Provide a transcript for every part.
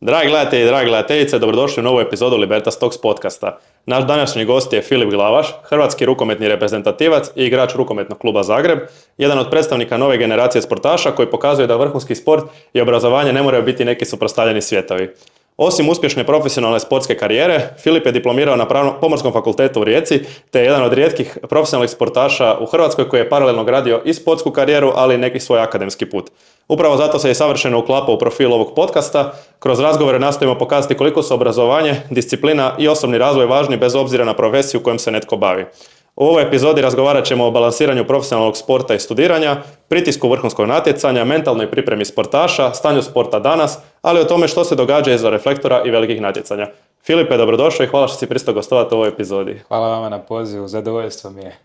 Dragi gledatelji i dragi gledateljice, dobrodošli u novu epizodu Libertas Talks podcasta. Naš današnji gost je Filip Glavaš, hrvatski rukometni reprezentativac i igrač rukometnog kluba Zagreb, jedan od predstavnika nove generacije sportaša koji pokazuje da vrhunski sport i obrazovanje ne moraju biti neki suprotstavljeni svjetovi. Osim uspješne profesionalne sportske karijere, Filip je diplomirao na Pomorskom fakultetu u Rijeci, te je jedan od rijetkih profesionalnih sportaša u Hrvatskoj koji je paralelno gradio i sportsku karijeru, ali i neki svoj akademski put. Upravo zato se i savršeno uklapa u profil ovog podcasta. Kroz razgovore nastojimo pokazati koliko su obrazovanje, disciplina i osobni razvoj važni bez obzira na profesiju kojom se netko bavi. U ovoj epizodi razgovarat ćemo o balansiranju profesionalnog sporta i studiranja, pritisku vrhunskog natjecanja, mentalnoj pripremi sportaša, stanju sporta danas, ali o tome što se događa iza reflektora i velikih natjecanja. Filipe, dobrodošao i hvala što si pristao gostovati u ovoj epizodi. Hvala vama na pozivu, zadovoljstvo mi je.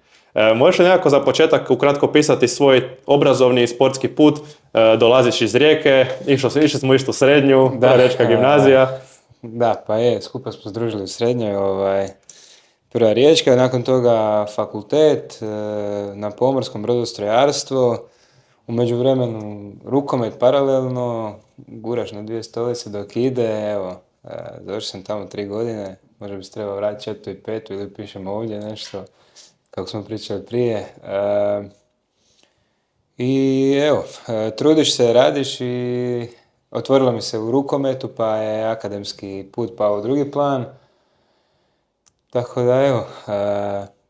Možeš li nekako za početak ukratko pisati svoj obrazovni i sportski put? Dolaziš iz Rijeke, išli smo u srednju, Riječka gimnazija. Da, pa skupa smo združili u srednjoj, prva Riječka, nakon toga fakultet na pomorskom brodostrojarstvo, u međuvremenu rukomet paralelno, guraš na 2 stolice dok ide, završio sam tamo 3 godine, možda bi se trebao vratiti 4. i 5. ili pišem ovdje nešto, kako smo pričali prije. Trudiš se, radiš i otvorilo mi se u rukometu, pa je akademski put pao u drugi plan. Tako da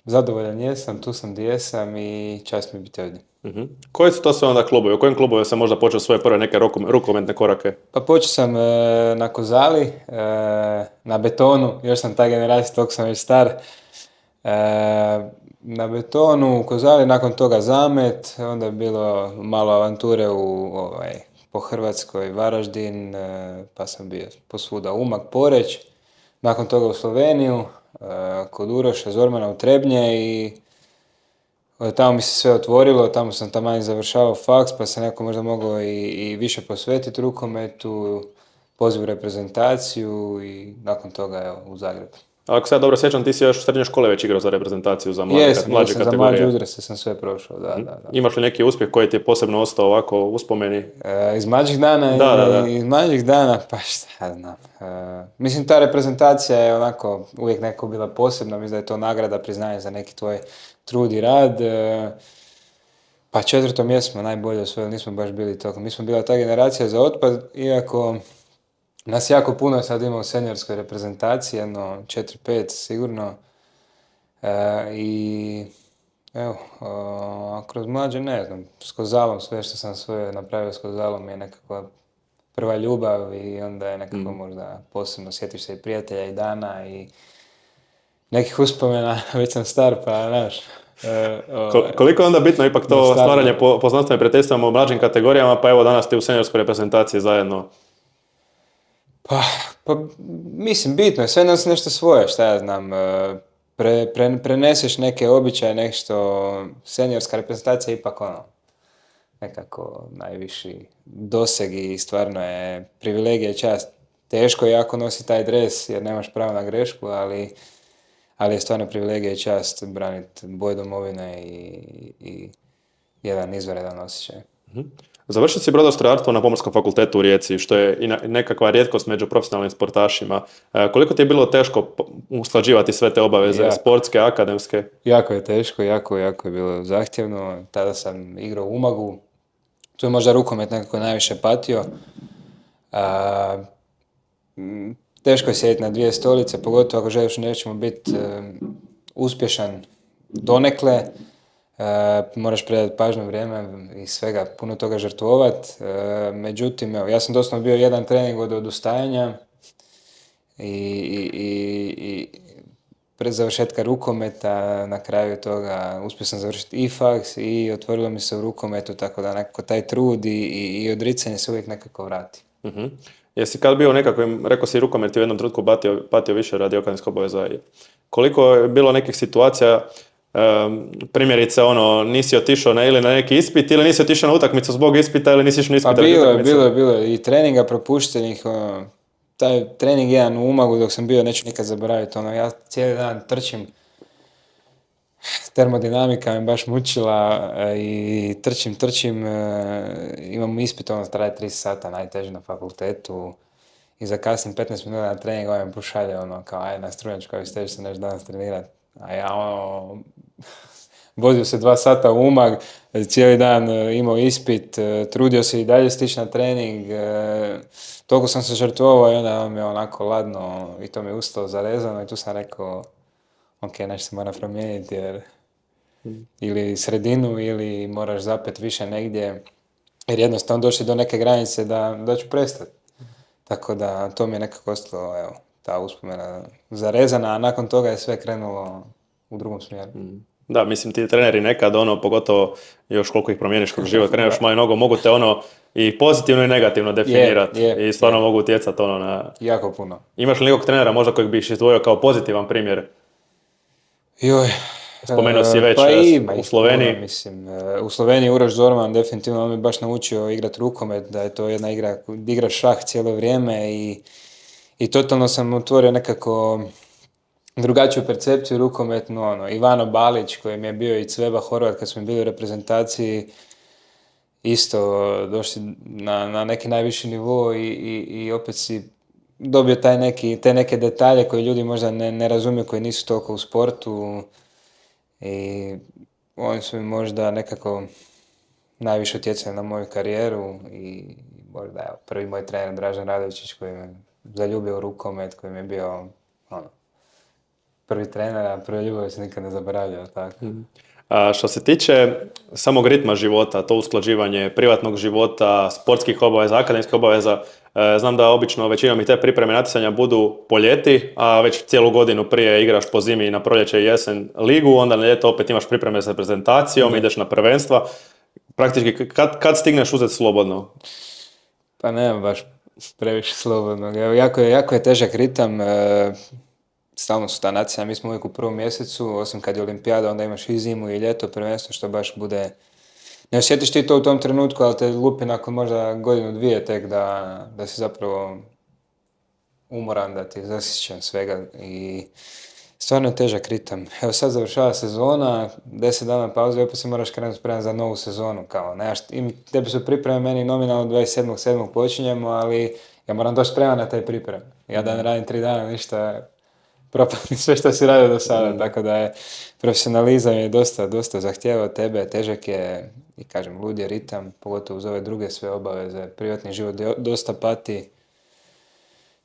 zadovoljan jesam, tu sam gdje jesam i čast mi biti ovdje. Uh-huh. Koji su to sve onda klubovi? U kojim klubovima sam možda počeo svoje prve neke rukometne korake? Pa počeo sam na Kozali, na betonu, još sam ta generacija, toliko sam već star. Na betonu, u Kozali, nakon toga Zamet, onda je bilo malo avanture po Hrvatskoj, Varaždin, pa sam bio posvuda Umag, Poreć, nakon toga u Sloveniju, kod Uroša Zormana u Trebnje i tamo mi se sve otvorilo, tamo sam taman završavao faks, pa sam neko možda mogao i više posvetiti rukometu, poziv u reprezentaciju i nakon toga u Zagrebu. Ako se ja dobro sjećam, ti si još u srednjoj škole već igrao za reprezentaciju za mlađe kategorije. Za mlađe uzraste sam sve prošao, da. Imaš li neki uspjeh koji ti je posebno ostao ovako uspomeni? Iz mlađih dana? Da. Iz mlađih dana, pa šta ja znam. Mislim, ta reprezentacija je onako uvijek neko bila posebna, mislim da je to nagrada, priznanje za neki tvoj trud i rad. Pa 4. mjesto smo najbolje osvojili, nismo baš bili toliko. Mi smo bila ta generacija za otpad, iako nas jako puno sad ima u seniorskoj reprezentaciji, jedno 4-5 sigurno. Kroz mlađe ne znam, s Kozalom, sve što sam svoje napravio s Kozalom je nekakva prva ljubav i onda je nekako možda posebno, sjetiš se i prijatelja i dana i nekih uspomena, već sam star pa znaš. Koliko je onda bitno ipak to stvaranje poznanstva i prijateljstva u mlađim kategorijama, pa evo danas ti u seniorskoj reprezentaciji zajedno? Pa mislim, bitno je, sve nas nešto svoje, šta ja znam, preneseš neke običaje, nešto, seniorska reprezentacija je ipak nekako najviši doseg i stvarno je privilegija i čast. Teško je jako nositi taj dres jer nemaš pravo na grešku, ali je stvarno privilegija i čast braniti boje domovine i jedan izvanredan osjećaj. Mm-hmm. Završio si brodostrojarstvo na Pomorskom fakultetu u Rijeci, što je i nekakva rijetkost među profesionalnim sportašima. Koliko ti je bilo teško usklađivati sve te obaveze, sportske, akademske? Jako je teško, jako je bilo zahtjevno. Tada sam igrao u Umagu. Tu je možda rukomet nekako najviše patio. Teško je sjediti na 2 stolice, pogotovo ako želiš nečemu biti uspješan donekle. Moraš predati pažnju, vrijeme i svega, puno toga žrtvovat. Međutim, ja sam doslovno bio jedan trening od odustajanja i pred završetka rukometa, na kraju toga uspio sam završiti i faks i otvorilo mi se u rukometu, tako da nekako taj trud i odricanje se uvijek nekako vrati. Uh-huh. Jesi kad bio nekakvim, rekao si rukomet u jednom trenutku patio više radi akademskih obaveza, koliko je bilo nekih situacija, primjerice nisi otišao ili na neki ispit ili nisi otišao na utakmicu zbog ispita ili nisi išao na ispit? Pa bilo je i treninga propuštenih, taj trening jedan u Umagu dok sam bio, neću nikad zaboraviti, ja cijeli dan trčim, termodinamika me baš mučila i trčim, imam ispit, traje 3 sata, najteže na fakultetu i zakasnim 15 minuta na trening, on me pošalje ono kao aj na strunjačku, kao ste se nešto danas trenirati. A ja ono, vozio se 2 sata u Umag, cijeli dan imao ispit, trudio se i dalje stići na trening, toliko sam se žrtvovao i onda on mi je onako ladno i to mi je ustalo zarezano i tu sam rekao ok, nešto se mora promijeniti jer ili sredinu ili moraš zapet više negdje jer jednostavno došli do neke granice da ću prestati. Tako da to mi je nekako ostalo, evo, ta uspomena zarezana, a nakon toga je sve krenulo u drugom smjeru. Da, mislim ti treneri nekad pogotovo još koliko ih promijeniš kroz život, kreneš malo nogo, mogu te i pozitivno i negativno definirati i stvarno mogu utjecati na... Jako puno. Imaš li nekog trenera možda kojeg biš izdvojio kao pozitivan primjer? Joj. Spomenuo si već u Sloveniji. Mislim, u Sloveniji Uroš Zorman definitivno on mi baš naučio igrati rukomet, da je to jedna igra, igra šah cijelo vrijeme i totalno sam otvorio nekako drugačiju percepciju rukometnu, Ivano Balić koji mi je bio i Cveba Horvat kad smo bili u reprezentaciji, isto došli na neki najviši nivo i opet si dobio te neke detalje koje ljudi možda ne razumiju, koji nisu toliko u sportu i oni su mi možda nekako najviše utjecali na moju karijeru i možda prvi moj trener Dražen Radovičić koji me zaljubio u rukomet, koji mi je bio prvi trener, a prve ljubavi se nikad ne zaboravljao, tako. A što se tiče samog ritma života, to usklađivanje privatnog života, sportskih obaveza, akademskih obaveza, znam da obično većinom i te pripreme natjecanja budu po ljeti, a već cijelu godinu prije igraš po zimi na proljeće i jesen ligu, onda na ljeto opet imaš pripreme s reprezentacijom, ideš na prvenstva. Praktički, kad stigneš uzeti slobodno? Pa nema baš previše slobodnog. Jako je težak ritam. Stalno su ta natjecanja, mi smo uvijek u prvom mjesecu, osim kad je olimpijada, onda imaš i zimu i ljeto prvenstvo, što baš bude... Ne osjetiš ti to u tom trenutku, ali te lupi nakon možda godinu, dvije tek da si zapravo umoran, da ti zasićen svega i stvarno je težak ritam. Evo sad završava sezona, 10 dana pauze i opet se moraš krenuti spremati za novu sezonu. Tebi su pripreme, meni nominalno 27.7. počinjemo, ali ja moram doći spreman na te pripreme. Ja dan radim 3 dana, ništa... propatni sve što si radio do sada, tako da je profesionalizam je dosta zahtijevao tebe, težak je i kažem lud je ritam, pogotovo uz ove druge sve obaveze, privatni život dosta pati,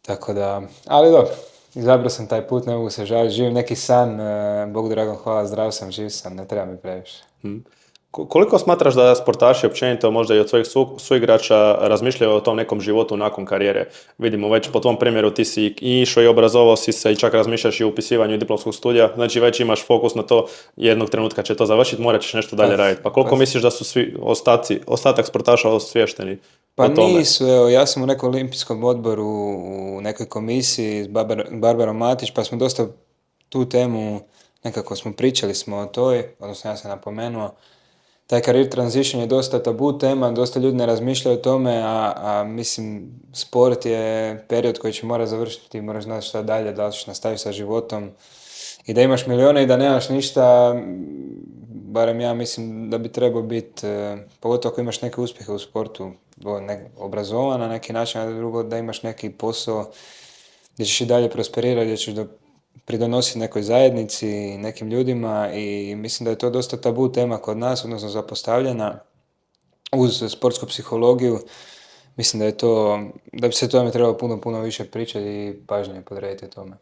tako da, ali dobro, izabrao sam taj put, ne mogu se žaliti, živim neki san, Bogu dragom hvala, zdrav sam, živ sam, ne treba mi previše. Koliko smatraš da sportaši općenito možda i od svojih suigrača razmišljaju o tom nekom životu nakon karijere? Vidimo već po tvom primjeru ti si i išao i obrazovao si se i čak razmišljaš i o upisivanju diplomskog studija, znači već imaš fokus na to, jednog trenutka će to završiti, morat ćeš nešto dalje raditi. Pa koliko misliš da su svi ostatak sportaša osviješteni? Pa nisu, evo, ja sam u nekom olimpijskom odboru, u nekoj komisiji s Barbarom Matić, pa smo dosta tu temu, nekako pričali smo o toj, odnosno ja sam napomenuo, taj career transition je dosta tabu tema, dosta ljudi ne razmišljaju o tome, a mislim, sport je period koji će morati završiti, moraš znati šta dalje, da li ćeš nastaviti sa životom i da imaš milijone i da nemaš ništa, barem ja mislim da bi trebao biti, pogotovo ako imaš neke uspjehe u sportu, obrazovan na neki način, a drugo da imaš neki posao gdje ćeš i dalje prosperirati, gdje ćeš pridonositi nekoj zajednici, nekim ljudima i mislim da je to dosta tabu tema kod nas, odnosno zapostavljena uz sportsku psihologiju. Mislim da bi se tome trebalo puno više pričati i pažnje podrediti tome.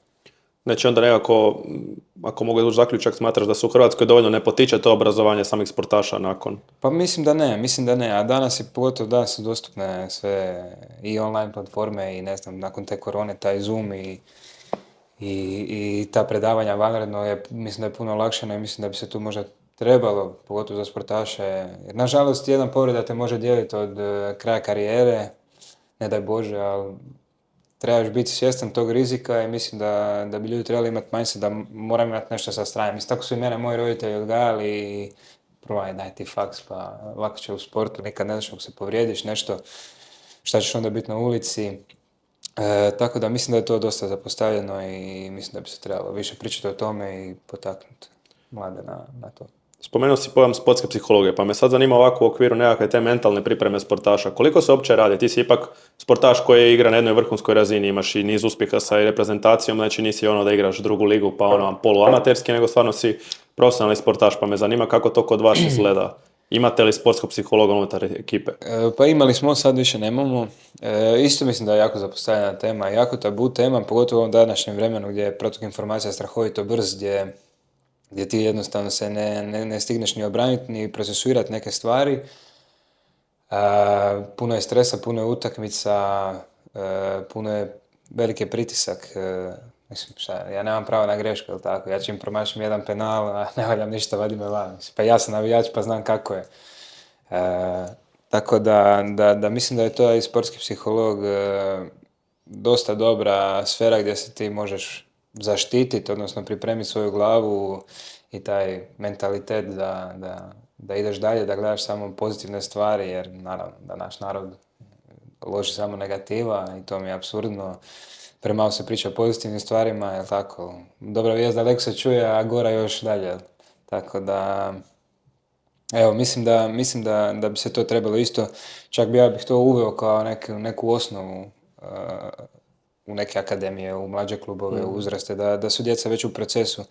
Znači onda nekako, ako mogu izvući zaključak, smatraš da se u Hrvatskoj dovoljno ne potiče to obrazovanje samih sportaša nakon? Pa mislim da ne, a pogotovo danas su dostupne sve i online platforme i ne znam, nakon te korone taj Zoom i ta predavanja vanredno mislim da je puno olakšano i mislim da bi se tu možda trebalo, pogotovo za sportaše, jer nažalost jedna povreda te može dijeliti od kraja karijere, ne daj Bože, ali trebaš biti svjestan tog rizika i mislim da bi ljudi trebali imati mindset da moram imati nešto sa strane. Mislim, tako su i mene moji roditelji odgajali i provaj, daj ti faks, pa lako će u sportu, nikad ne znaš ako se povrijediš nešto, šta ćeš onda biti na ulici. Tako da mislim da je to dosta zapostavljeno i mislim da bi se trebalo više pričati o tome i potaknuti mlade na to. Spomenuo si pojam sportske psihologije, pa me sad zanima ovako u okviru nekakve te mentalne pripreme sportaša. Koliko se uopće radi? Ti si ipak sportaš koji igra na jednoj vrhunskoj razini, imaš i niz uspjeha sa reprezentacijom, znači nisi ono da igraš drugu ligu pa ono poluamaterski, nego stvarno si profesionalni sportaš, pa me zanima kako to kod vas izgleda. Imate li sportskog psihologa unutar ekipe? Pa imali smo, sad više nemamo. Isto mislim da je jako zapostavljena tema, jako tabu tema, pogotovo u ovom današnjem vremenu gdje je protok informacija strahovito brz, gdje ti jednostavno se ne stigneš ni obraniti, ni procesuirati neke stvari. Puno je stresa, puno je utakmica, puno je veliki pritisak. Mislim, ja nemam pravo na grešku, ili tako? Ja čim promašim jedan penal, a ne valjam ništa, vadi me van. Pa ja sam navijač, pa znam kako je. Tako da mislim da je to i sportski psiholog dosta dobra sfera gdje se ti možeš zaštititi, odnosno pripremiti svoju glavu i taj mentalitet da ideš dalje, da gledaš samo pozitivne stvari, jer naravno da naš narod loži samo negativa i to mi je apsurdno. Premalo se priča o pozitivnim stvarima, jel tako? Dobra vijest daleko se čuje, a gora još dalje. Tako da, evo, mislim da bi se to trebalo isto, čak ja bih to uveo kao neku osnovu u neke akademije, u mlađe klubove, u uzraste, da su djeca već u procesu.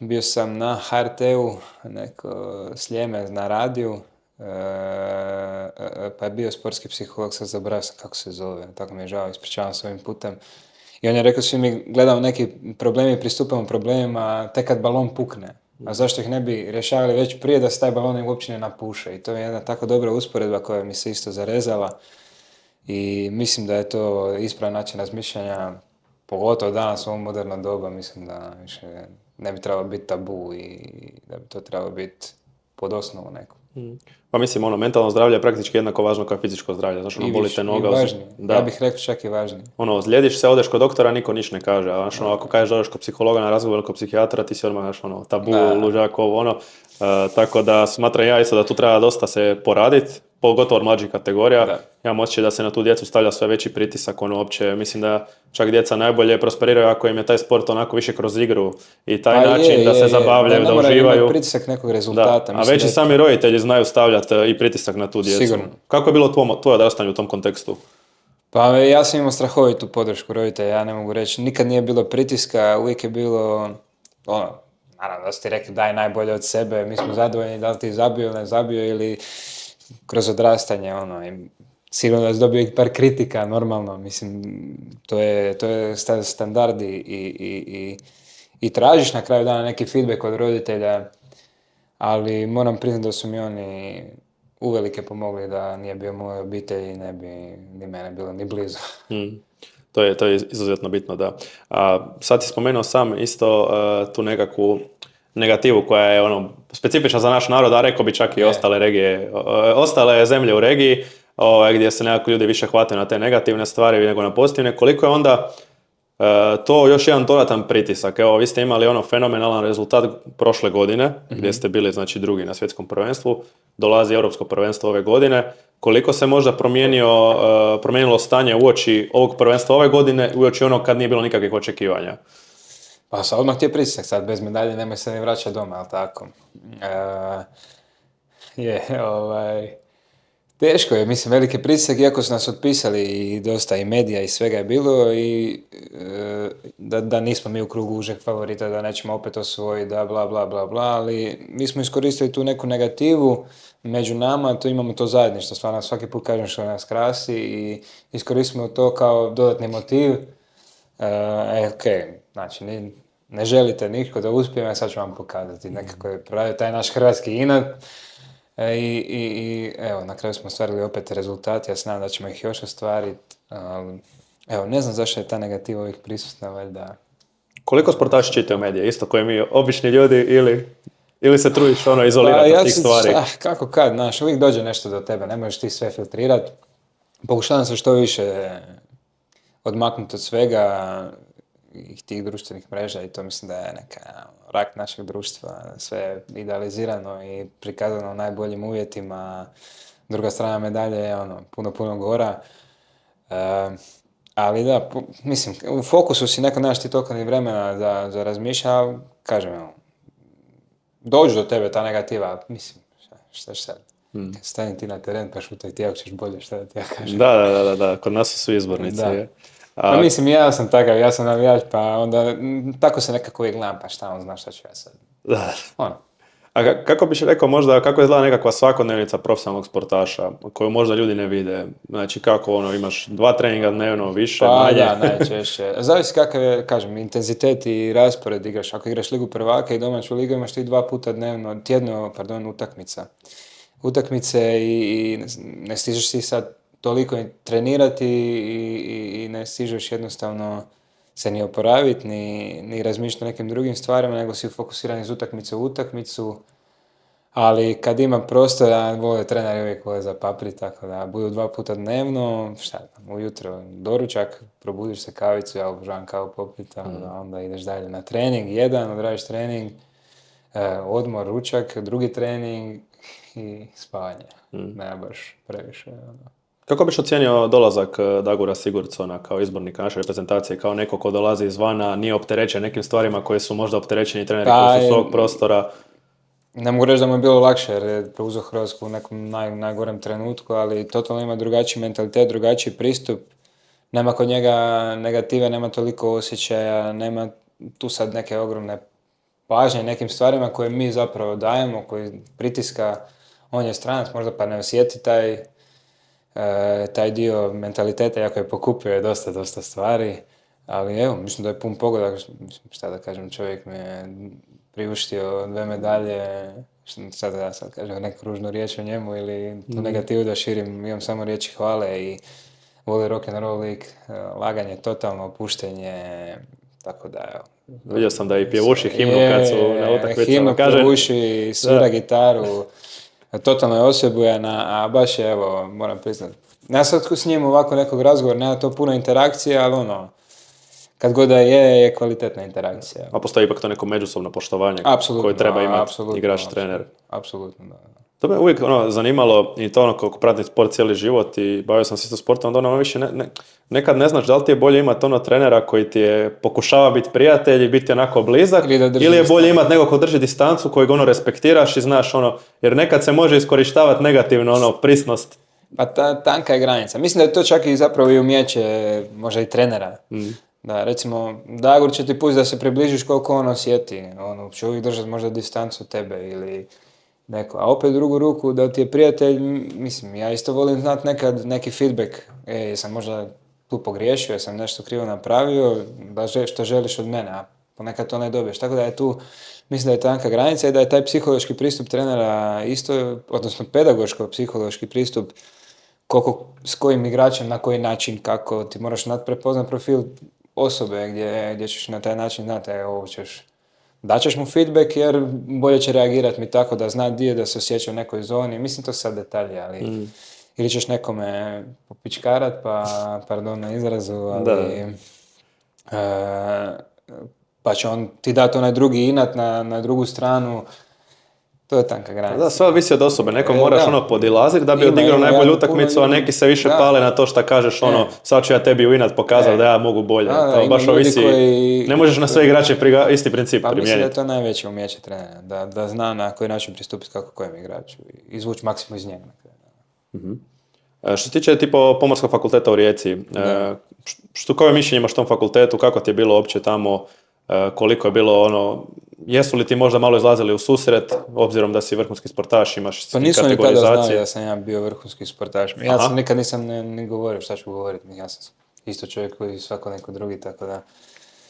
Bio sam na HRT-u, neko Sljeme na radiju, pa je bio sportski psiholog, sad zaboravio sam kako se zove, tako mi je žao, ispričavam se ovim putem. I on je rekao, svi mi gledamo neki problemi, pristupamo problemima tek kad balon pukne. A zašto ih ne bi rješavali već prije da se taj balon uopće ne napuše? I to je jedna tako dobra usporedba koja mi se isto zarezala. I mislim da je to ispravan način razmišljanja, pogotovo danas u ovom modernom doba, mislim da više ne bi trebalo biti tabu i da bi to trebalo biti pod osnovu neku. Pa mislim, mentalno zdravlje je praktički jednako važno kao fizičko zdravlje, znači boli te noga. I važnije. Ja bih rekao čak i važnije. Ozlijediš se, odeš kod doktora, niko niš ne kaže, a ako kažeš da odeš kod psihologa na razgovor ili kod psihijatra, ti si odmah tabu, luđak, tako da smatram ja isto da tu treba dosta se poraditi, pogotovo od mlađih kategorija. Da. Ja imam osjećaj da se na tu djecu stavlja sve veći pritisak, uopće, mislim da čak djeca najbolje prosperiraju ako im je taj sport onako više kroz igru i taj način da se zabavljaju, da uživaju. Da pritisak nekog rezultata. A već i sami roditelji znaju stavljati i pritisak na tu djecu. Sigurno. Kako je bilo tvoje odrastanje u tom kontekstu? Pa ja sam imao strahovitu podršku roditelja, ja ne mogu reći. Nikad nije bilo pritiska, uvijek je bilo naravno da su ti rekli daj najbolje od sebe, mi smo zadovoljni da li ti zabio, ne zabio ili kroz odrastanje, sigurno da si dobio i par kritika, normalno, mislim, to je standard i tražiš na kraju dana neki feedback od roditelja, ali moram priznati da su mi oni uvelike pomogli, da nije bio moje obitelji, ne bi ni mene bilo ni blizu. To je izuzetno bitno, da. Sad si spomenuo sam isto tu nekakvu negativu koja je specifična za naš narod, a rekao bi čak i ostale regije, ostale zemlje u regiji, gdje se nekako ljudi više hvataju na te negativne stvari nego na pozitivne. Koliko je onda to još jedan dodatan pritisak? Evo, vi ste imali fenomenalan rezultat prošle godine, gdje ste bili znači drugi na svjetskom prvenstvu, dolazi europsko prvenstvo ove godine. Koliko se možda promijenilo stanje uoči ovog prvenstva ove godine, uoči onog kad nije bilo nikakvih očekivanja? Pa sad odmah ti je pritisak, sad bez medalje nemoj se ni vraćati doma, jel tako? Teško je, mislim, veliki pritisak, iako su nas otpisali i dosta i medija i svega je bilo i da nismo mi u krugu užeg favorita, da nećemo opet osvojiti, da bla bla bla bla, ali mi smo iskoristili tu neku negativu među nama, tu imamo to zajedništvo, stvarno svaki put kažem što nas krasi i iskoristimo to kao dodatni motiv. Znači ne želite nitko da uspijeme, sad ću vam pokazati, nekako je pravi taj naš hrvatski inat. I evo, na kraju smo ostvarili opet rezultat, ja se nadam da ćemo ih još ostvariti. Evo, ne znam zašto je ta negativa uvijek prisutna, valjda. Koliko sportaši čitaju medije, isto koji mi obični ljudi ili se trudiš izolirati od tih stvari? Kako kad, znaš, uvijek dođe nešto do tebe, ne možeš ti sve filtrirati. Pokušavam se što više odmaknuti od svega i tih društvenih mreža i to mislim da je neka rak našeg društva, sve je idealizirano i prikazano u najboljim uvjetima, druga strana medalje je puno gora. Ali da, mislim, u fokusu si neko nemaš ti toliko ni vremena za razmišljati, kažem, dođu do tebe ta negativa, mislim, šta sad? Kad stani ti na teren pa šutaj ti ako ćeš bolje, šta da ti ja kažem. Da, kod nas su svi izbornici. Da. Je. Pa mislim, ja sam takav, ja sam navijač, pa onda tako se nekako uvijek gledam, pa šta on zna šta ću ja sad. Da. Ono. A kako biš rekao možda, kako izgleda nekakva svakodnevnica profesionalnog sportaša, koju možda ljudi ne vide? Znači kako imaš 2 treninga dnevno, više, Pa manje? da, najčešće. Zavisi kakav je, kažem, intenzitet i raspored igraš. Ako igraš Ligu prvaka i domaću ligu, imaš ti 2 puta tjedno utakmica. Utakmice i ne stižeš si sad toliko trenirati i ne stižeš jednostavno se ni oporaviti, ni razmišljati o nekim drugim stvarima, nego si fokusiran iz utakmice u utakmicu. Ali kad ima prostora, treneri uvijek vole zapaprit, tako da budu 2 puta dnevno, ujutro doručak, probudiš se kavicu, ja obožavam kavu popit, onda ideš dalje na trening, odradiš trening, odmor, ručak, drugi trening i spavanje. Ne baš previše. Kako biš ocijenio dolazak Dagura Sigurdsona kao izbornika naše reprezentacije, kao neko ko dolazi izvana, nije opterećen nekim stvarima koje su možda opterećeni treneri koji su s ovog prostora? Ne mogu reći da mu je bilo lakše jer je preuzeo Hrvatsku u nekom najgorem trenutku, ali totalno ima drugačiji mentalitet, drugačiji pristup. Nema kod njega negative, nema toliko osjećaja, nema tu sad neke ogromne pažnje nekim stvarima koje mi zapravo dajemo, koji pritiska. On je stranac, možda pa ne osjeti taj dio mentaliteta, iako je pokupio dosta stvari. Ali evo, mislim da je pun pogodak, šta da kažem, čovjek mi je priuštio 2 medalje, sad da sad kažem neku ružnu riječ o njemu ili tu negativu da širim, imam samo riječi hvale i voli rock'n'roll lik, laganje, totalno opuštenje, tako da evo. Vidio sam da i pjevuši himnu kad su na utakmicama. Himnu pjevuši, svira gitaru, totalno je osebujan, a baš je, evo, moram priznati. Ja sad s njim ovako nekog razgovora, nema to puno interakcije, ali kad god da je kvalitetna interakcija. A postoji ipak to neko međusobno poštovanje koje treba imati igrač, trener. Apsolutno, da. To me uvijek zanimalo i to kako pratim sport cijeli život i bavio sam se isto sportom, onda više nekad ne znaš da li ti je bolje imati trenera koji ti je pokušava biti prijatelj i biti onako blizak ili je bolje imati nekog ko drži distancu kojeg respektiraš i znaš jer nekad se može iskorištavati negativno prisnost. Pa tanka je granica. Mislim da je to čak i zapravo i umijeće možda i trenera. Da, recimo, Dagur će ti pustiti da se približiš koliko on osjeti. Će uvijek držati možda distancu tebe ili neko. A opet drugu ruku da ti je prijatelj, mislim, ja isto volim znati nekad neki feedback. Jesam možda tu pogriješio, jesam nešto krivo napravio, što želiš od mene, a ponekad to ne dobiješ. Tako da je tu, mislim da je tanka granica i da je taj psihološki pristup trenera isto, odnosno pedagoško-psihološki pristup, s kojim igračem, na koji način, kako ti moraš prepoznat profil osobe gdje ćeš na taj način znati, daćeš mu feedback jer bolje će reagirati mi tako da zna gdje da se osjeća u nekoj zoni. Mislim to sad detalje, ali ili ćeš nekome popičkarat, pardon na izrazu, ali pa će on ti dati onaj drugi inat na drugu stranu. To je tanka granica. Da, sve ovisi od osobe. Neko moraš podilaziti da bi odigrao najbolju utakmicu, a neki se više pale na to što kažeš sad ću ja tebi u inat pokazati da ja mogu bolje. To baš ovisi. Ne možeš na sve igrače isti princip primijeniti. Mislim da je to najveće umijeće trenera. Da zna na koji način pristupiti kako kojem igraču i izvući maksimum iz njega. Što se tiče Pomorskog fakulteta u Rijeci, koje mišljenje imaš o tom fakultetu, kako ti je bilo uopće tamo, koliko je bilo jesu li ti možda malo izlazili u susret, obzirom da si vrhunski sportaš, imaš kategorizacije? Pa nisu ni tada znali da sam ja bio vrhunski sportaš. Ja sam nikad nisam ni govorio šta ću govoriti. Ja sam isto čovjek koji je svako neko drugi, tako da...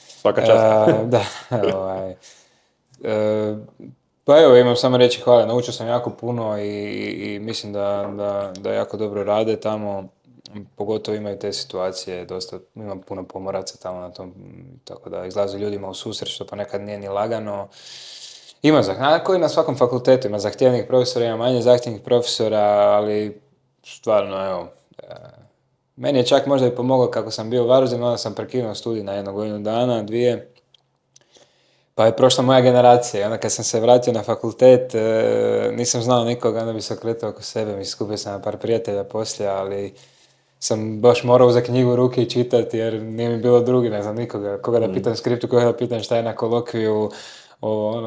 Svaka čast. Da, pa evo, imam samo reći hvala. Naučio sam jako puno i mislim da jako dobro rade tamo. Pogotovo imaju te situacije, ima puno pomoraca tamo na tom, tako da izlaze ljudima u susret, što pa nekad nije ni lagano. Ima koji na svakom fakultetu, ima zahtjevnih profesora, ima manje zahtjevnih profesora, ali stvarno, evo, meni je čak možda i pomoglo kako sam bio u Varaždinu, onda sam prekinuo studij na 1 godinu dana, 2, pa je prošla moja generacija i onda kad sam se vratio na fakultet, nisam znao nikoga, onda bi se okretao oko sebe, skupio sam na par prijatelja poslije, ali sam baš morao uzeti knjigu u ruke i čitati jer nije mi bilo drugi, ne znam nikoga, koga da pitam skriptu, koga da pitam šta je na kolokviju,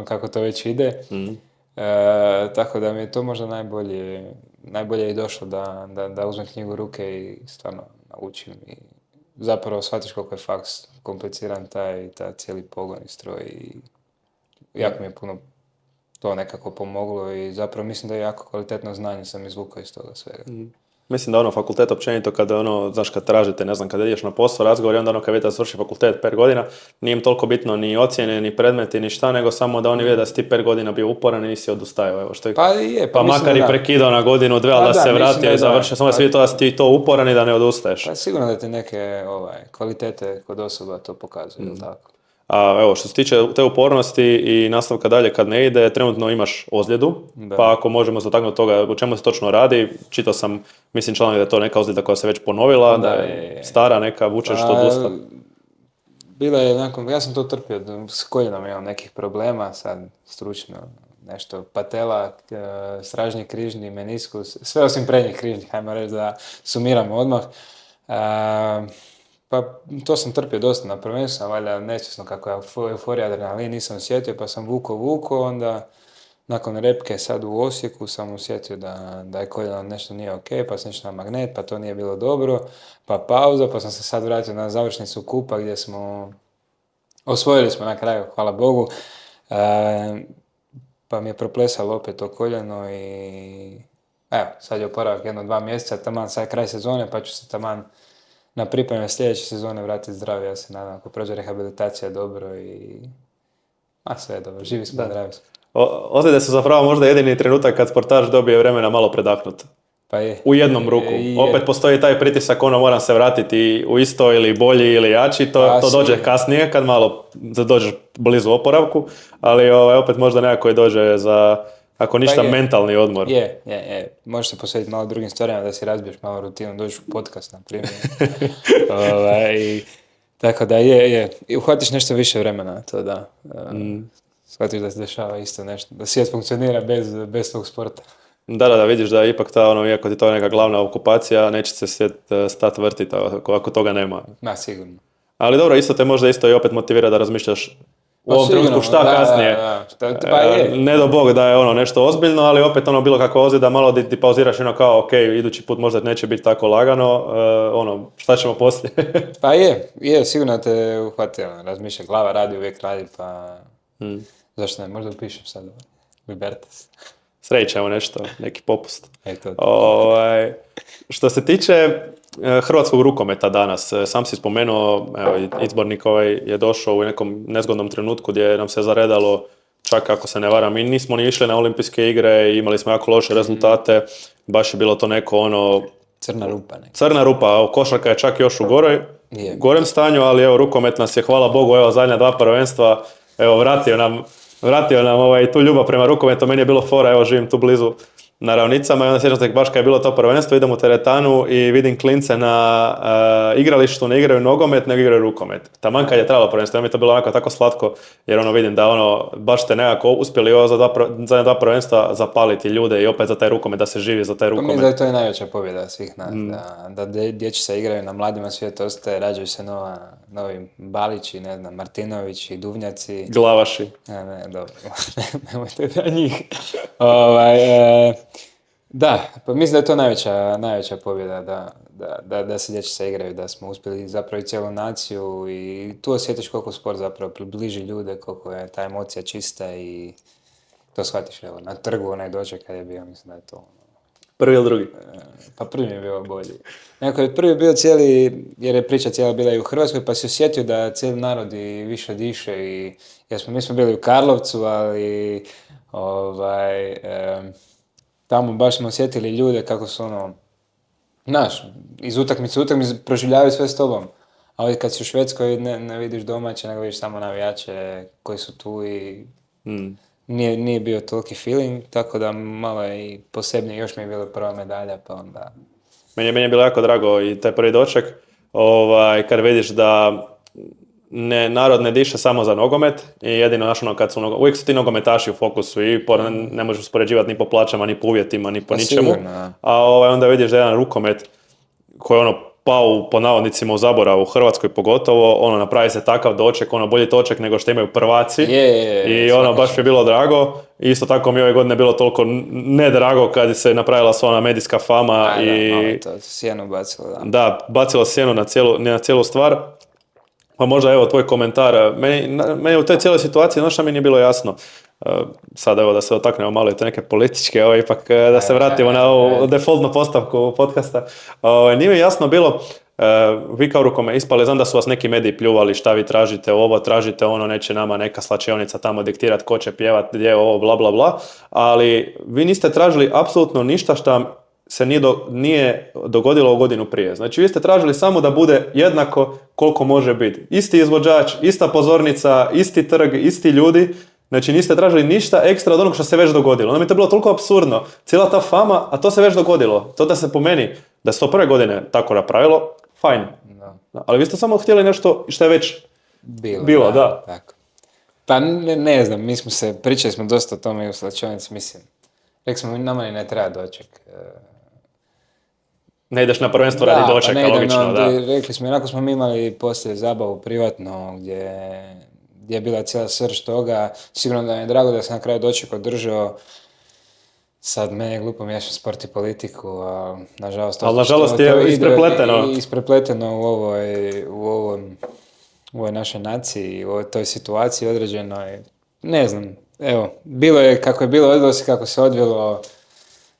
kako to već ide. Tako da mi je to možda najbolje i došlo da uzmem knjigu u ruke i stvarno naučim i zapravo shvatiš koliko je faks kompliciran taj cijeli pogon i stroj i jako mi je puno to nekako pomoglo i zapravo mislim da je jako kvalitetno znanje sam izvukao iz toga svega. Mislim da fakultet općenito kada znaš kad tražite, ne znam, kada ideš na posao, razgovor i onda kad vidite da svrši fakultet 5 godina, nije im toliko bitno ni ocjene, ni predmeti, ni šta, nego samo da oni vide da si ti 5 godina bio uporan i nisi odustajao. Evo, što je, pa makar i prekidao na godinu, dve, ali da se vratio i završio, samo da si vidio da si ti to uporan i da ne odustaješ. Pa sigurno da ti neke kvalitete kod osoba to pokazuju, tako. A evo, što se tiče te upornosti i nastavka dalje kad ne ide, trenutno imaš ozljedu, pa ako možemo zataknuti toga o čemu se točno radi, čitao sam, mislim članak da je to neka ozljeda koja se već ponovila, da je stara neka, vučeš to dosta. Bila je ja sam to trpio, s koljenom imam nekih problema, sad stručno, nešto patela, stražnji križni, meniskus, sve osim prednjih križnih, hajmo reći da sumiramo odmah. Pa to sam trpio dosta na prvenstvu, valjda nesvjesno kako je euforija, adrenalin, nisam osjetio, pa sam vuko, onda nakon repke sad u Osijeku sam osjetio da je koljeno nešto nije ok, pa sam išao na magnet, pa to nije bilo dobro, pa pauza, pa sam se sad vratio na završnicu kupa gdje osvojili smo na kraju, hvala Bogu, pa mi je proplesalo opet to koljeno i evo, sad je oporavak 1-2 mjeseca, taman sad je kraj sezone, pa ću se taman na pripreme sljedeće sezone vratiti zdravi, ja se nadam, ako prođe rehabilitacija dobro i sve je dobro, živi smo, zdravi smo. Ozljede su zapravo možda jedini trenutak kad sportaš dobije vremena malo predahnuti. Pa je. U jednom ruku. Opet postoji taj pritisak, moram se vratiti u isto ili bolji ili jači, to dođe kasnije kad malo dođeš blizu oporavku, ali opet možda nekako i dođe za, ako ništa, mentalni odmor. Je. Možeš se posvetiti malo drugim stvarima da si razbiješ malo rutinu, dođeš u podcast, na primjer. Tako da je. I uhvatiš nešto više vremena na to, da. Shvatiš da se dešava isto nešto, da svijet funkcionira bez tog sporta. Da, vidiš da ipak ta, iako ti to je neka glavna okupacija, neće se svijet stati vrtiti ako toga nema. Ma, sigurno. Ali dobro, isto te možda isto i opet motivira da razmišljaš u ovom trenutku šta kasnije. Ne do Bog da je nešto ozbiljno, ali opet bilo kako ozljeda, malo ti pauziraš kao ok, idući put možda neće biti tako lagano, šta ćemo poslije? Pa je, sigurno te uhvati, razmišlja, glava radi, uvijek radi, pa zašto ne, možda upišem sad Libertas. Srećemo nešto, neki popust. Što se tiče hrvatskog rukometa danas, sam si spomenuo, izbornik je došao u nekom nezgodnom trenutku gdje nam se zaredalo, čak ako se ne varam, mi nismo ni išli na olimpijske igre, imali smo jako loše rezultate, baš je bilo to neko Crna rupa, košarka je čak još u gorem stanju, ali rukomet nas je, hvala Bogu, zadnja 2 prvenstva, vratio nam tu ljubav prema rukometu, meni je bilo fora, živim tu blizu na Ravnicama i onda sjećam se baš kad je bilo to prvenstvo, idem u teretanu i vidim klince na igralištu, ne igraju nogomet, nego igraju rukomet. Taman kad je trajalo prvenstvo, mi je to bilo onako tako slatko, jer vidim da baš ste nekako uspjeli za 2 prvenstva zapaliti ljude i opet za taj rukomet, da se živi za taj rukomet. Mislim da je to i najveća pobjeda svih nas, da dječji igraju na mladima svijetu, ostaje, rađaju se novi Balići, ne znam, Martinovići, Duvnjaci. Glavaši. Ne, dobro, nemojte da njih. Da, pa mislim da je to najveća pobjeda, da se dječji igraju, da smo uspjeli zapravo i cijelu naciju i tu osjetiš koliko sport zapravo približi ljude, koliko je ta emocija čista i to shvatiš, na trgu onaj doček kad je bio, mislim da je to. Prvi ili drugi? Pa prvi mi je bio bolji. Nekako je prvi bio cijeli, jer je priča cijela bila i u Hrvatskoj, pa si osjetio da cijeli narod i više diše i mi smo bili u Karlovcu, ali tamo baš smo osjetili ljude kako su iz utakmice proživljavaju sve s tobom. A ovdje kad si u Švedskoj ne vidiš domaće, nego vidiš samo navijače koji su tu i nije bio toliki feeling, tako da malo je i posebnije, još mi je bila prva medalja, pa onda... Meni je bilo jako drago i taj prvi doček, kad vidiš da narod ne diše samo za nogomet i jedino kad su uvijek su ti nogometaši u fokusu i ne možeš uspoređivati ni po plaćama, ni po uvjetima, ni po ničemu. A onda vidiš da jedan rukomet koji pao po navodnicima u zaborav u Hrvatskoj pogotovo, napravi se takav doček, bolji doček nego što imaju prvaci. Je, I baš mi je bilo drago. Isto tako mi ove godine bilo toliko nedrago kad se napravila sva ona medijska fama. Malo je to sjenu bacilo, da. Da, bacilo sjenu na cijelu stvar. Pa možda evo tvoj komentar. Meni u toj cijeloj situaciji, što mi nije bilo jasno. Sad evo da se dotaknemo malo i te neke političke, ipak da se vratimo na ovu defaultnu postavku podcasta. Nije mi jasno bilo, vi kao rukome ispali, znam da su vas neki mediji pljuvali, šta vi tražite ovo, tražite ono, neće nama neka slačionica tamo diktirati ko će pjevat, gdje ovo, bla bla bla, ali vi niste tražili apsolutno ništa šta se nije dogodilo u godinu prije. Znači vi ste tražili samo da bude jednako koliko može biti. Isti izvođač, ista pozornica, isti trg, isti ljudi. Znači niste tražili ništa ekstra od onog što se već dogodilo. Onda mi je to bilo toliko apsurdno. Cijela ta fama, a to se već dogodilo. To da se po meni, da se to prve godine tako napravilo, fajn. No. Ali vi ste samo htjeli nešto što je već bilo da. Tako. Pa ne znam, pričali smo dosta o tome i u slačionici, mislim. Rekli smo, nama ni ne treba doček. Ne ideš na prvenstvo radi dočeka, logično, da. Rekli smo, jednako smo mi imali poslije zabavu privatno, gdje je bila cijela srž toga. Sigurno da mi je drago da se na kraju doček održao. Sad meni je glupo miješati sport i politiku, a nažalost... Ali nažalost je isprepleteno. Isprepleteno u ovoj našoj naciji, u ovoj toj situaciji određenoj. Ne znam, evo, bilo je kako je bilo, odvilo se kako se odvilo.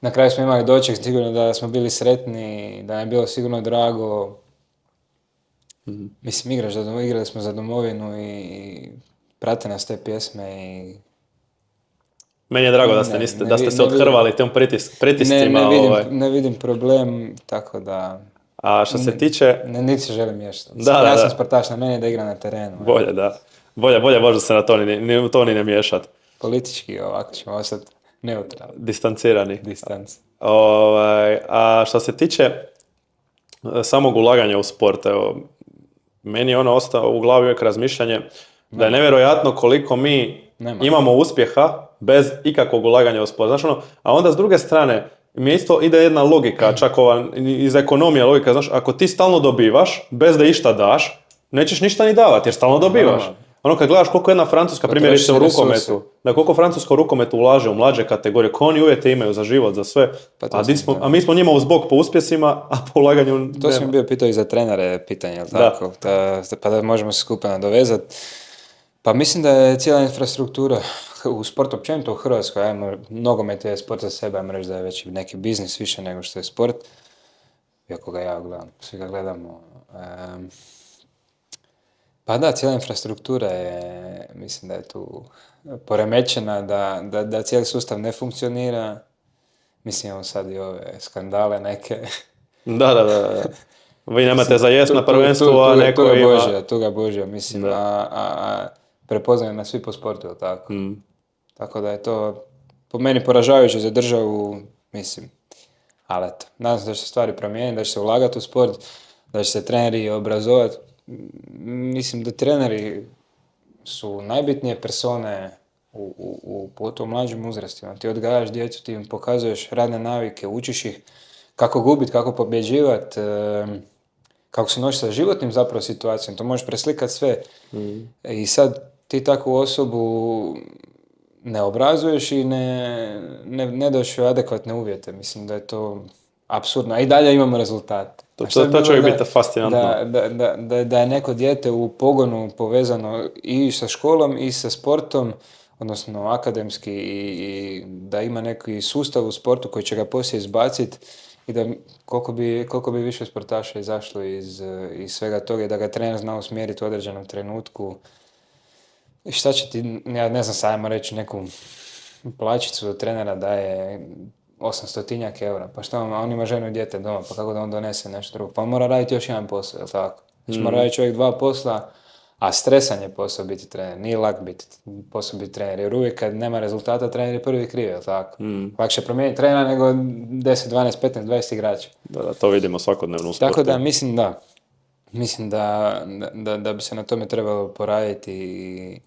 Na kraju smo imali doček, sigurno da smo bili sretni, da nam je bilo sigurno drago. Mm-hmm. Mislim, igrali smo za domovinu i prate nas te pjesme i... Meni je drago da ste se odhrvali tim pritiscima. Ne vidim problem, tako da... A što se tiče... Niti se želim miješati. Ja sam sportaš, na meni da igra na terenu. Bolje, da. Bolje možda se na to ni ne miješati. Politički ovako ćemo ostati neutralni. Distancirani. Distanc. A što se tiče samog ulaganja u sport, evo, meni je ostao u glavi uvijek razmišljanje da je nevjerojatno koliko mi imamo uspjeha bez ikakvog ulaganja u sport. Znaš a onda s druge strane, mi isto ide jedna logika, čak iz ekonomije logika, znaš, ako ti stalno dobivaš, bez da išta daš, nećeš ništa ni davati, jer stalno dobivaš. Kad gledaš koliko jedna Francuska, primjerice u rukometu, da koliko Francuska u rukometu ulaže u mlađe kategorije, koje oni uvjete imaju za život, za sve, a mi smo njima uz bok po uspjesima, a po ulaganju to sam bio pitao i za trenere pitanje, jel tako? Pa da možemo se skupa nadovezati. Pa mislim da je cijela infrastruktura u sportu općenito u Hrvatskoj, nogomet je sport za sebe, ajmo reći da je već neki biznis više nego što je sport, iako ga ja gledam, svi ga gledamo. Pa da, cijela infrastruktura je, mislim da je tu poremećena, da cijeli sustav ne funkcionira. Mislim, imamo sad i ove skandale neke. Da. Vi nemate za jest na prvenstvu, a neko ima... Tuga Božja, mislim, a prepoznajem na svi po sportu, ili tako? Tako da je to, po meni, poražavajuće za državu, mislim. Ali eto, nadam se da će se stvari promijeniti, da će se ulagati u sport, da će se treneri obrazovati. Mislim da treneri su najbitnije persone u mlađim uzrastima. Ti odgajaš djecu, ti im pokazuješ radne navike, učiš ih kako gubiti, kako pobjeđivati, kako se nositi sa životnim zapravo situacijom. To možeš preslikati sve. I sad ti takvu osobu ne obrazuješ i ne daš joj adekvatne uvjete. Mislim da je to apsurdno. A i dalje imamo rezultate. To će biti fascinantno. Da je neko dijete u pogonu povezano i sa školom i sa sportom, odnosno akademski, i da ima neki sustav u sportu koji će ga poslije izbaciti i da koliko bi više sportaša izašlo iz svega toga i da ga trener zna usmjeriti u određenom trenutku. I šta će ti, ja ne znam, sajmo reći neku plaćicu od trenera da je 800 eura, pa šta on ima ženu i dijete doma, pa kako da on donese nešto drugo? Pa on mora raditi još jedan posao, je li tako? Znači mora raditi čovjek 2 posla, a stresan je posao biti trener, nije lak biti posao biti trener, jer uvijek kad nema rezultata, trener je prvi kriv, je li tako? Lakše promijeniti trenera nego 10, 12, 15, 20 igrača. Da, to vidimo svakodnevno u sportu. Tako da mislim da bi se na tome trebalo poraditi i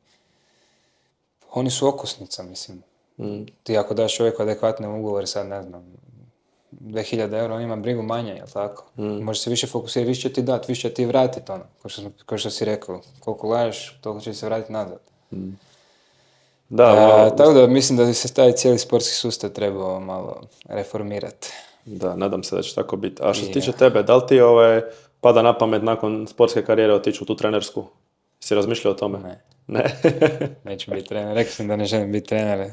oni su okosnica, mislim. Ti ako daš čovjeku adekvatne ugovore, sad ne znam, 2000 eura, on ima brigu manje, jel tako? Može se više fokusirati, više će ti dati, više će ti vratiti ono. Kao što si rekao, koliko laješ, toliko će se vratiti nazad. Da, Tako da mislim da bi se taj cijeli sportski sustav trebao malo reformirati. da, nadam se da će tako biti. A što se tiče tebe, da li ti pada na pamet nakon sportske karijere otići u tu trenersku? Si razmišljao o tome? Ne. Neću biti trener. Rekao sam da ne želim biti trener.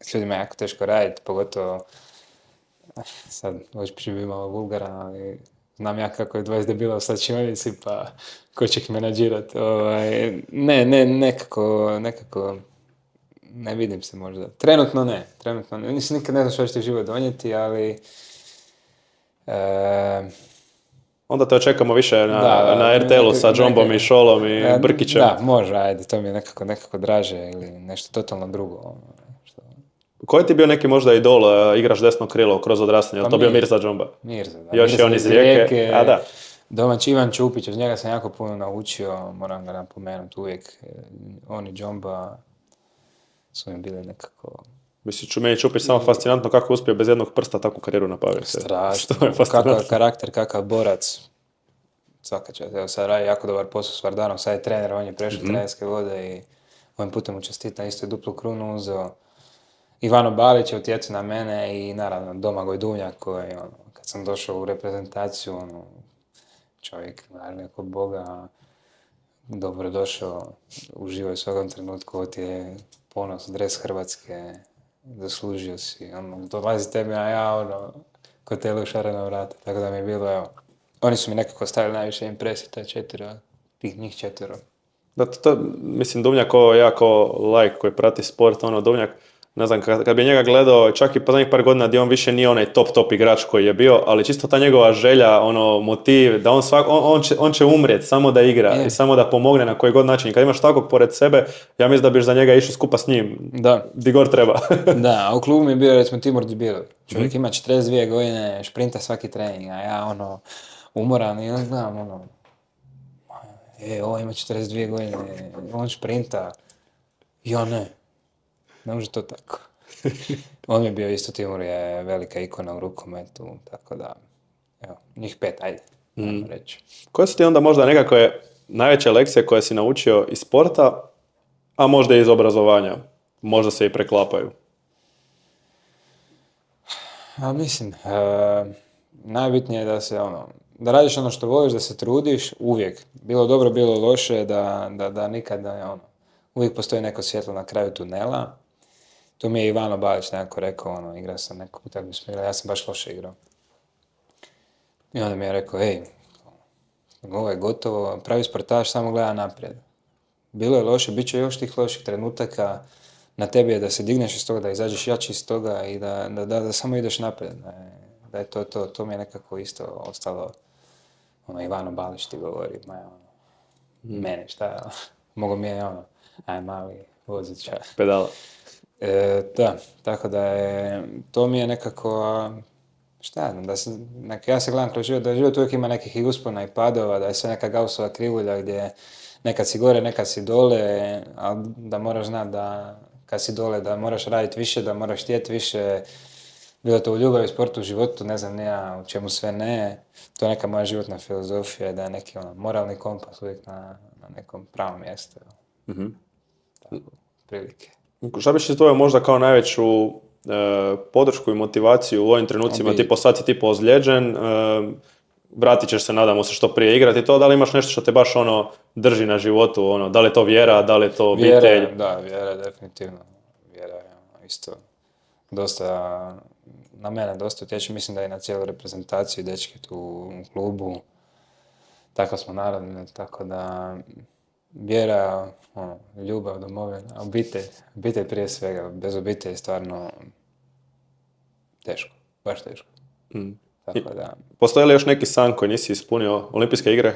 S ljudima je jako teško raditi, pogotovo sad hoćeš biti malo vulgaran, ali znam ja kako je 20 debila u slačionici, pa ko će ih menadžirati. Nekako ne vidim se možda. Trenutno ne. Nisam nikad ne znam što će ti život donijeti, ali Onda te očekamo više na RTL-u sa Džombom i Šolom i Brkićem. Da, može, ajde, to mi je nekako draže ili nešto totalno drugo. Koji ti bio neki možda idol, igraš desno krilo kroz odrastanje, to bio Mirza Džomba? Mirza, da. Još je on iz Rijeke. A da. Domaći Ivan Čupić, od njega sam jako puno naučio, moram ga napomenuti uvijek. On i Džomba su mi bili nekako... Mislim, meni Čupić samo fascinantno kako je uspio bez jednog prsta takvu karijeru napraviti. Strašno, kakav karakter, kakav borac. Svaka čast, evo sad radi jako dobar posao s Vardanom, sad je trener, on je prešao trenerske vode i ovim putem mu čestitam, isto je duplu krunu uzeo. Ivano Balić je utjecao na mene i naravno Domagoj Duvnjak koji, kad sam došao u reprezentaciju, čovjek, naravno kod Boga, dobro došao, uživao u svakom trenutku, ovo ti je ponos, dres Hrvatske, zaslužio si, dolazi tebi, a ja, kod tele u šarena vrata, tako da mi je bilo, evo, oni su mi nekako stavili najviše impresije, njih četvero. Da, mislim, Duvnjak, ja kao laik koji prati sport, Duvnjak, ne znam, kad bi njega gledao, čak i po zadnjih par godina gdje on više nije onaj top igrač koji je bio, ali čisto ta njegova želja, motiv, da on će umrijeti samo da igra i samo da pomogne na koji god način. I kad imaš takvog pored sebe, ja mislim da biš za njega išao skupa s njim, di god treba. Da, a u klubu mi je bio, recimo, Timur Dibilović. Čovjek ima 42 godine, šprinta svaki trening, a ja, umoran i gledam, ovo ima 42 godine, on šprinta, ja ne može to tako. On je bio isto, Timur je velika ikona u rukometu, tako da, evo, njih 5, ajde, reći. Koje su ti onda možda nekakve najveće lekcije koje si naučio iz sporta, a možda i iz obrazovanja? Možda se i preklapaju. Mislim, najbitnije je da se, da radiš ono što voliš, da se trudiš uvijek. Bilo dobro, bilo loše, da nikad, uvijek postoji neko svjetlo na kraju tunela. To mi je Ivano Balić nekako rekao, igrao sam nekog utakmicu, ja sam baš loše igrao. I onda mi je rekao, ovo je gotovo, pravi sportaš samo gleda naprijed. Bilo je loše, bit će još tih loših trenutaka, na tebi je da se digneš iz toga, da izađeš jači iz toga i da samo ideš naprijed. Da je to mi je nekako isto ostalo, Ivano Balić ti govori, mene, šta, mogo mi je aj mali vozića. Pedala. Da, tako da to mi je nekako, ja se gledam kroz život, da život uvijek ima nekih i uspona i padova, da je sve neka Gaussova krivulja gdje nekad si gore, nekad si dole, ali da moraš znati da kad si dole, da moraš raditi više, da moraš htjeti više, bilo to u ljubavi, sportu, u životu, ne znam nija u čemu sve ne, to je neka moja životna filozofija, da je neki moralni kompas uvijek na nekom pravom mjestu. Tako, prilike. Šta biš izdvojio možda kao najveću podršku i motivaciju u ovim trenucima, sad si ozlijeđen, vratit ćeš se, nadamo se, što prije igrati to, da li imaš nešto što te baš drži na životu, da li je to vjera, da li je to obitelj? Vjera, definitivno. Vjera je isto dosta, na mene dosta utječe, mislim da i na cijelu reprezentaciju, dečki tu u klubu, tako smo narodni, tako da vjera, ljubav, domovina, obitelj prije svega, bez obitelji stvarno teško, baš teško. Tako da... Postoji li još neki san koji nisi ispunio, olimpijske igre?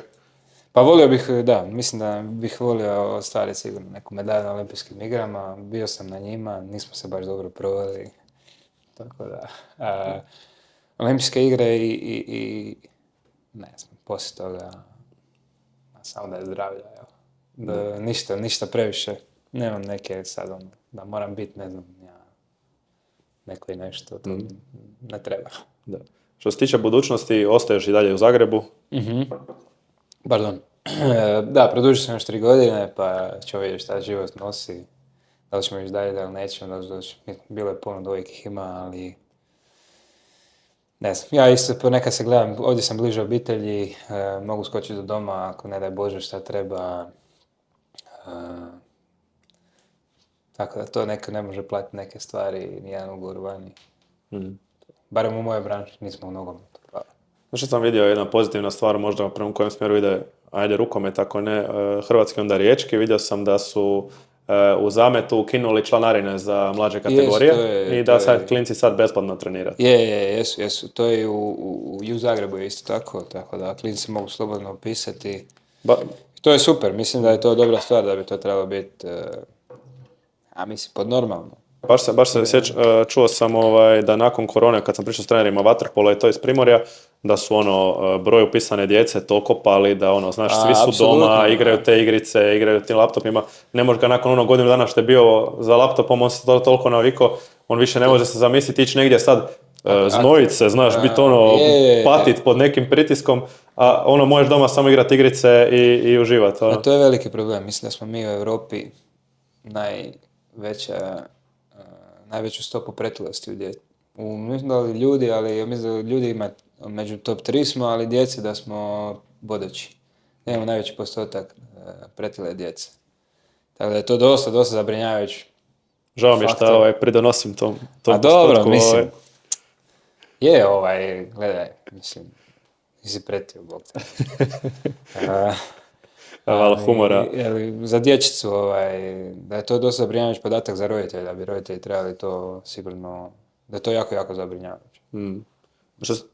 Pa volio bih, mislim da bih volio ostvariti sigurno neku medalju na olimpijskim igrama, bio sam na njima, nismo se baš dobro proveli, tako da... olimpijske igre i ne znam, poslije toga, samo da je zdravlja, evo. Ništa previše, nemam neke sad, da moram biti, ne znam, neko i nešto, to ne treba. Da. Što se tiče budućnosti, ostaješ i dalje u Zagrebu? Pardon. Da, produžio sam još 3 godine, pa ćemo vidjeti šta život nosi. Da li ćemo ići dalje, da li nećemo, bilo je puno dvojkih ima, ali ne znam. Ja isto ponekad se gledam, ovdje sam bliže obitelji, mogu skočiti do doma ako ne daj Bože šta treba. Tako da to neko ne može platiti neke stvari, nijedan ugovor vani. Barem u mojoj branši, nismo u nogometu. Što sam vidio, jedna pozitivna stvar, možda prema kojem smjeru ide, ajde rukomet, ako ne hrvatski, onda riječki. Vidio sam da su u Zametu ukinuli članarine za mlađe kategorije i da sad klinci sad besplatno trenirati. Jesu. To je u Zagrebu je isto tako da klinci mogu slobodno upisati. To je super, mislim da je to dobra stvar, da bi to trebalo biti, pod normalno. Baš se čuo sam da nakon korone, kad sam pričao s trenerima vaterpola i to iz Primorja, da su broj upisane djece toliko pali da svi su doma, igraju te igrice, igraju tim laptopima. Ne može ga nakon godinu dana što je bio za laptopom, on se toliko navikao, on više ne može se zamisliti ići negdje sad znojit se, znaš, biti patit pod nekim pritiskom, a možeš doma samo igrati igrice i uživati. To je veliki problem. Mislim da smo mi u Europi najveću stopu pretilosti u djeci. Mislim da li ljudi, ali mislim da ljudi ima među top 3 smo, ali djeci da smo vodeći. Da imamo najveći postotak pretile djece. Tako da je to dosta zabrinjavajući. Žao mi je što pridonosim tom postotku. Dobro, mislim. Gledaj, mislim, nisi pretio, Bog te. Malo humora. Za dječicu, da je to dosta zabrinjavajući podatak za roditelje, da bi roditelji trebali to sigurno, da je to jako, jako zabrinjavajuće.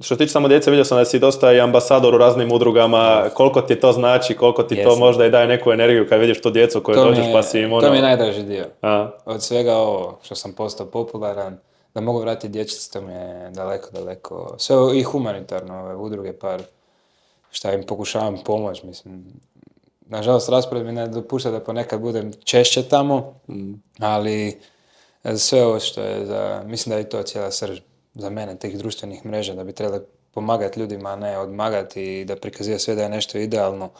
Što tiče samo djece, vidio sam da si dosta i ambasador u raznim udrugama, koliko ti to znači, koliko ti to možda i daje neku energiju kad vidiš tu djecu koju dođeš pa si im To mi je najdraži dio. Od svega ovo što sam postao popularan, da mogu vratiti dječicu, to mi je daleko. Sve i humanitarno, udruge par, šta im pokušavam pomoći, mislim. Nažalost, raspored mi ne dopušta da ponekad budem češće tamo, ali sve ovo što je mislim da je to cijela srž za mene, tih društvenih mreža, da bi trebali pomagati ljudima, a ne odmagati i da prikazuje sve da je nešto idealno.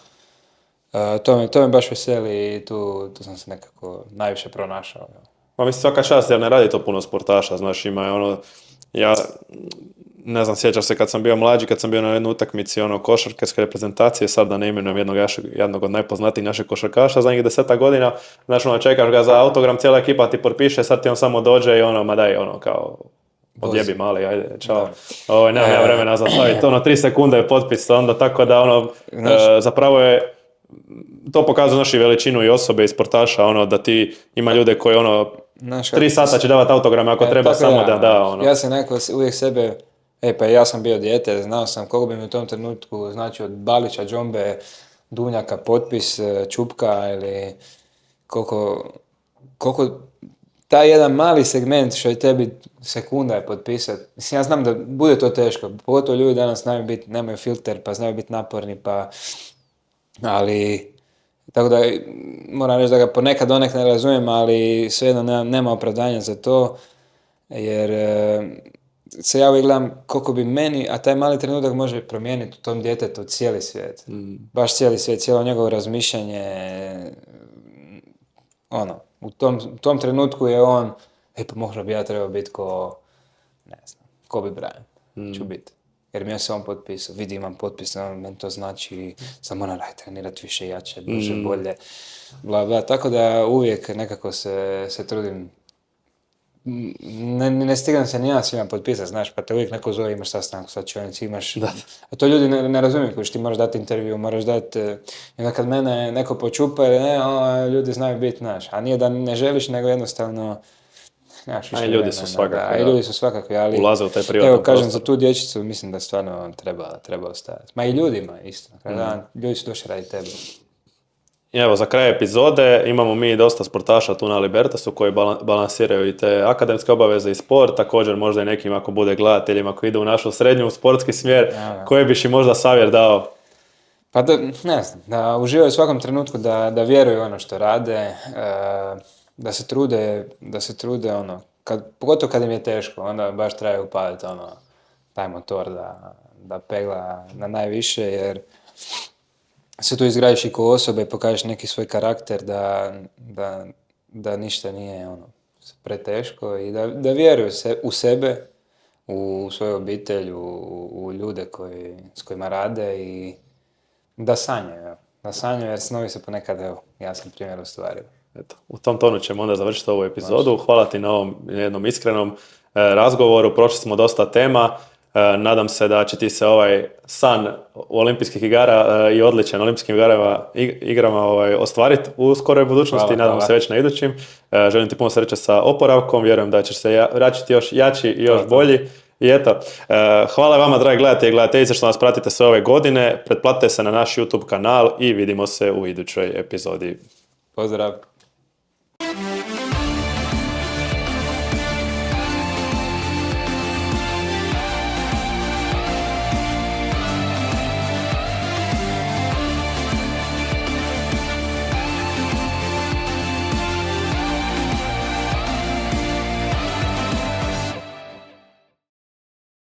To me baš veseli i tu sam se nekako najviše pronašao. Pa mislim, svaka čast, jer ne radi to puno sportaša, znaš, ima ja ne znam, sjećaš se kad sam bio mlađi, kad sam bio na jednoj utakmici košarkaške reprezentacije, sad da ne imenujem jednog od najpoznatijih naših košarkaša za njih 10 godina, znaš, čekaš ga za autogram, cijela ekipa ti potpiše, sad ti on samo dođe i ma daj, kao, odjebi mali, ajde, čao. Nemam ja vremena za staviti, 3 sekunde je potpis, onda tako da, zapravo je, to pokazuje našu veličinu i osobe i sportaša, da ti ima ljude koji 3 sata će davati autograme ako treba samo da da. Ja sam nekako uvijek sebe, pa ja sam bio dijete, znao sam koliko bi mi u tom trenutku znači od Balića, Džombe, Dunjaka, potpis, Čupka ili koliko taj jedan mali segment što je tebi sekunda je potpisati. Mislim, ja znam da bude to teško, pogotovo ljudi danas nemaju filter, pa znaju biti naporni, ali tako da moram reći da ga ponekad onek ne razumijem, ali svejedno nema opravdanja za to, jer se ja uvijek gledam koliko bi meni, a taj mali trenutak može promijeniti u tom djetetu cijeli svijet. Baš cijeli svijet, cijelo njegovo razmišljanje. U tom trenutku je on, pa možda bi ja trebao biti Kobe Bryant. Ću biti. Jer mi je se on potpisao, vidi imam potpis, meni to znači sam moram trenirati više, jače, brže, bolje, bla bla. Tako da uvijek nekako se trudim. Ne stigam se ni ja svima potpisati, znaš, pa te uvijek neko zove, imaš sastanak sa čelnici, imaš... Da. A to ljudi ne razumiju, koji ti moraš dati intervju, moraš dati... I onda kad mene neko počupa, ljudi znaju biti, znaš, a nije da ne želiš, nego jednostavno... Znaš, a i ljudi su svakako, i ljudi su svakako, ali... Ulaze u taj privatno prostor. Evo, kažem, za tu dječicu mislim da stvarno treba ostajati. Ma i ljudima isto, ljudi su došli radi tebe. I evo, za kraj epizode imamo mi dosta sportaša tu na Libertasu koji balansiraju i te akademske obaveze i sport, također možda i nekim ako bude gledateljima koji idu u našu srednju sportski smjer, koji biš im možda savjet dao? Pa ne znam, da uživaju u svakom trenutku, da vjeruju ono što rade, da se trude pogotovo kad im je teško, onda baš trebaju upaliti taj motor da pegla na najviše, jer se tu izgradiš i ko osobe i pokažeš neki svoj karakter da ništa nije preteško i da vjeruju u sebe, u svoju obitelj, u ljude s kojima rade i da sanjaju. Da sanjaju jer snovi se ponekad, ja sam primjer ostvario. Eto, u tom tonu ćemo onda završiti ovu epizodu. Hvala ti na ovom jednom iskrenom razgovoru. Prošli smo dosta tema. Nadam se da će ti se ovaj san olimpijskih igara i odličan olimpijskim igrama ostvariti u skoroj budućnosti. Nadam se već na idućim. Želim ti puno sreće sa oporavkom. Vjerujem da ćeš se vraćati još jači i još bolji. I eto, hvala vama dragi gledatelji i gledateljice što nas pratite sve ove godine. Pretplatite se na naš YouTube kanal i vidimo se u idućoj epizodi. Pozdrav!